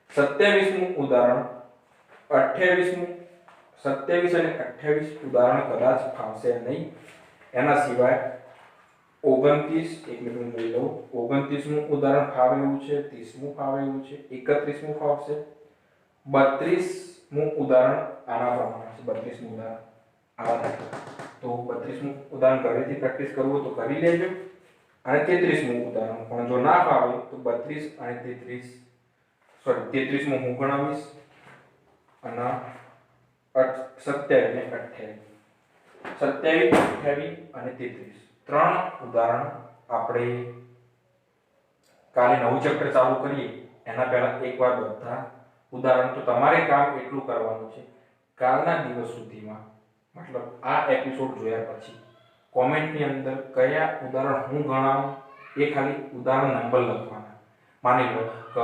27મું ઉદાહરણ, 28મું 27 અને 28 ઉદાહરણ કદાચ ફાવશે નહીં. એના સિવાય 29 એક મિનિટ લઈ લઉં. 29મું ઉદાહરણ ફાવે એવું છે, 30મું ફાવે એવું છે, 31મું ફાવશે, 32મું ઉદાહરણ આના પ્રમાણે છે. 32મું ઉદાહરણ આવા તો 32મું ઉદાહરણ ઘરેથી પ્રેક્ટિસ કરવું તો કરી લેજો. અને 33મું ઉદાહરણ પણ જો ના ફાવે તો 32 અને 33મું હું ગણાવીશ અને 27 અને 28 અને 33 ત્રણ ઉદાહરણ આપણે કાલે નવું ચેપ્ટર ચાલુ કરીએ એના પહેલા એકવાર બધા ઉદાહરણ તો તમારે કામ એટલું કરવાનું છે કાલના દિવસ સુધીમાં, મતલબ આ એપિસોડ જોયા પછી કોમેન્ટની અંદર કયા ઉદાહરણ હું ગણાવું એ ખાલી ઉદાહરણ નંબર લખવાના. માની લો કે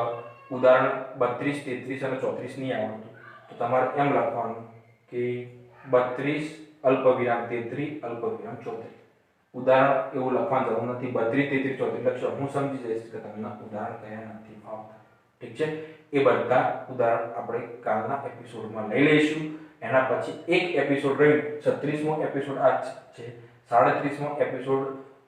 ઉદાહરણ 32, 33 અને 34 નહીં આવડતું તો તમારે એમ લખવાનું કે 32 અલ્પવિરામ 33 અલ્પવિરામ 34. ઉદાહરણ એવું લખવાનું જરૂર નથી. 32, 33, 34 લખશો હું સમજી જઈશ કે તમને ઉદાહરણ કયા નથી આવતા. ઠીક છે. એ બધા ઉદાહરણ આપણે કાલના એપિસોડમાં લઈ લઈશું. એના પછી એક એપિસોડ રહ્યું 36મો એપિસોડ આ છે, 37મો એપિસોડ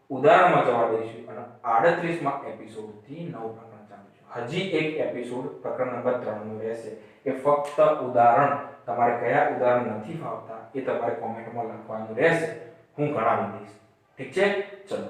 ઉદાહરણમાં જવા દઈશું અને 38મા એપિસોડથી નવું પ્રકરણ ચાલુ છે. હજી એક એપિસોડ પ્રકરણ નંબર 3 નું રહેશે. એ ફક્ત ઉદાહરણ, તમારે કયા ઉદાહરણ નથી ફાવતા એ તમારે કોમેન્ટમાં લખવાનું રહેશે, હું ગણાવી દઈશ. ઠીક છે, ચલો.